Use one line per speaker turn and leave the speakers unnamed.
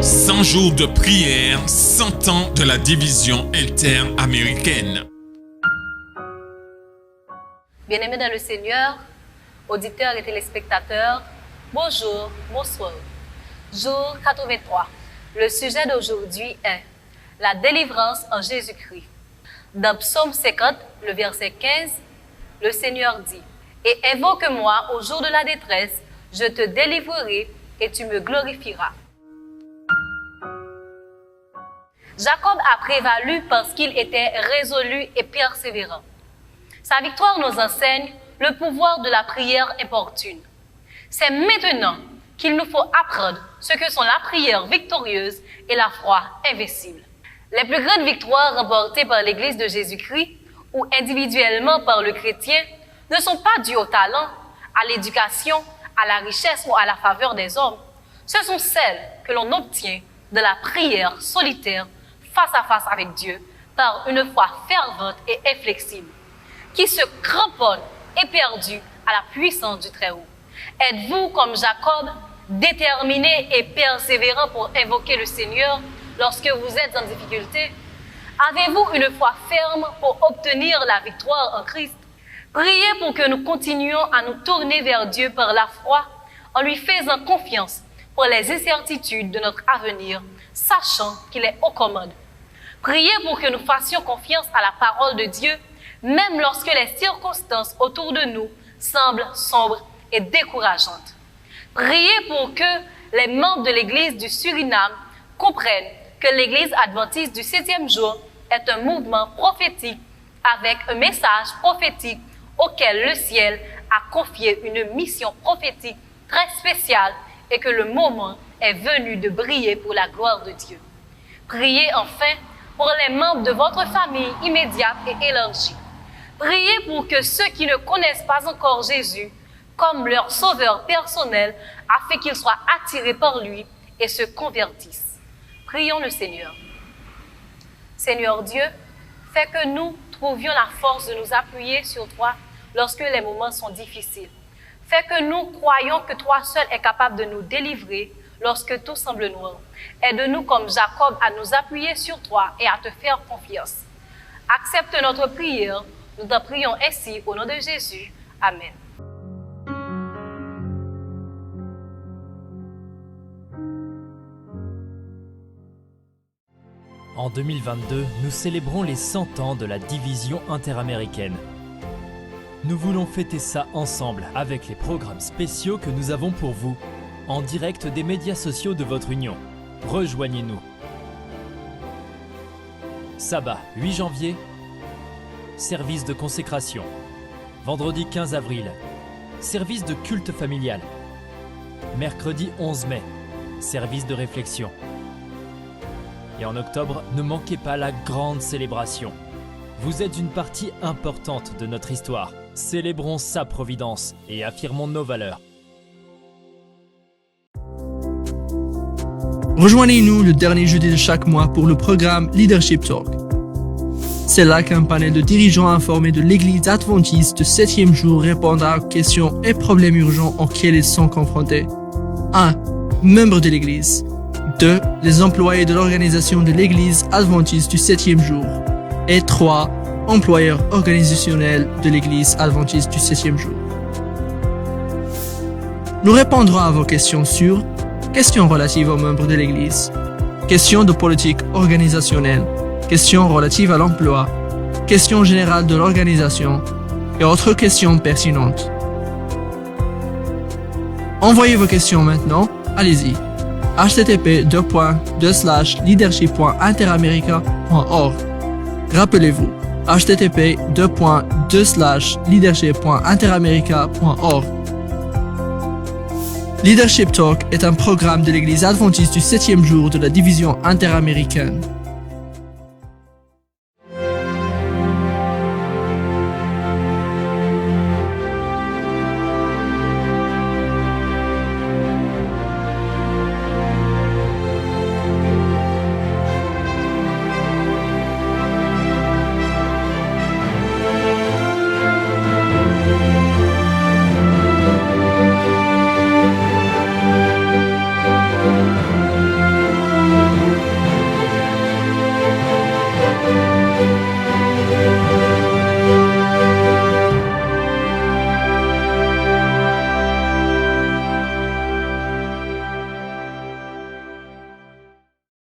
100 jours de prière, 100 ans de la division interaméricaine.
Bien-aimés dans le Seigneur, auditeurs et téléspectateurs, bonjour, bonsoir. Jour 83. Le sujet d'aujourd'hui est la délivrance en Jésus-Christ. Dans Psaume 50, le verset 15, le Seigneur dit « Et invoque-moi au jour de la détresse, je te délivrerai et tu me glorifieras. » Jacob a prévalu parce qu'il était résolu et persévérant. Sa victoire nous enseigne le pouvoir de la prière importune. C'est maintenant qu'il nous faut apprendre ce que sont la prière victorieuse et la foi invincible. Les plus grandes victoires remportées par l'Église de Jésus-Christ ou individuellement par le chrétien ne sont pas dues au talent, à l'éducation, à la richesse ou à la faveur des hommes. Ce sont celles que l'on obtient de la prière solitaire face à face avec Dieu par une foi fervente et inflexible qui se cramponne éperdu à la puissance du Très-Haut. Êtes-vous comme Jacob, déterminé et persévérant pour invoquer le Seigneur lorsque vous êtes en difficulté? Avez-vous une foi ferme pour obtenir la victoire en Christ? Priez pour que nous continuions à nous tourner vers Dieu par la foi en lui faisant confiance pour les incertitudes de notre avenir, sachant qu'il est aux commandes. Priez pour que nous fassions confiance à la parole de Dieu, même lorsque les circonstances autour de nous semblent sombres et décourageantes. Priez pour que les membres de l'Église du Suriname comprennent que l'Église adventiste du 7e jour est un mouvement prophétique avec un message prophétique auquel le ciel a confié une mission prophétique très spéciale et que le moment est venu de briller pour la gloire de Dieu. Priez enfin pour les membres de votre famille immédiate et élargie. Priez pour que ceux qui ne connaissent pas encore Jésus comme leur sauveur personnel, afin qu'ils soient attirés par lui et se convertissent. Prions le Seigneur. Seigneur Dieu, fais que nous trouvions la force de nous appuyer sur toi lorsque les moments sont difficiles. Fais que nous croyions que toi seul es capable de nous délivrer lorsque tout semble noir. Aide-nous comme Jacob à nous appuyer sur toi et à te faire confiance. Accepte notre prière. Nous t'en prions ainsi au nom de Jésus. Amen.
En 2022, nous célébrons les 100 ans de la division interaméricaine. Nous voulons fêter ça ensemble avec les programmes spéciaux que nous avons pour vous, en direct des médias sociaux de votre union. Rejoignez-nous. Sabbat 8 janvier, service de consécration. Vendredi 15 avril, service de culte familial. Mercredi 11 mai, service de réflexion. Et en octobre, ne manquez pas la grande célébration. Vous êtes une partie importante de notre histoire. Célébrons sa providence et affirmons nos valeurs.
Rejoignez-nous le dernier jeudi de chaque mois pour le programme Leadership Talk. C'est là qu'un panel de dirigeants informés de l'Église adventiste du 7e jour répondra aux questions et problèmes urgents auxquels ils sont confrontés. 1. Membres de l'Église. 2. Les employés de l'organisation de l'Église adventiste du 7e jour. Et 3. Employeurs organisationnels de l'Église adventiste du 7e jour. Nous répondrons à vos questions sur questions relatives aux membres de l'Église, questions de politique organisationnelle, questions relatives à l'emploi, questions générales de l'organisation et autres questions pertinentes. Envoyez vos questions maintenant, allez-y. http://leadership.interamerica.org. Rappelez-vous, http://leadership.interamerica.org. Leadership Talk est un programme de l'Église adventiste du 7e jour de la division interaméricaine.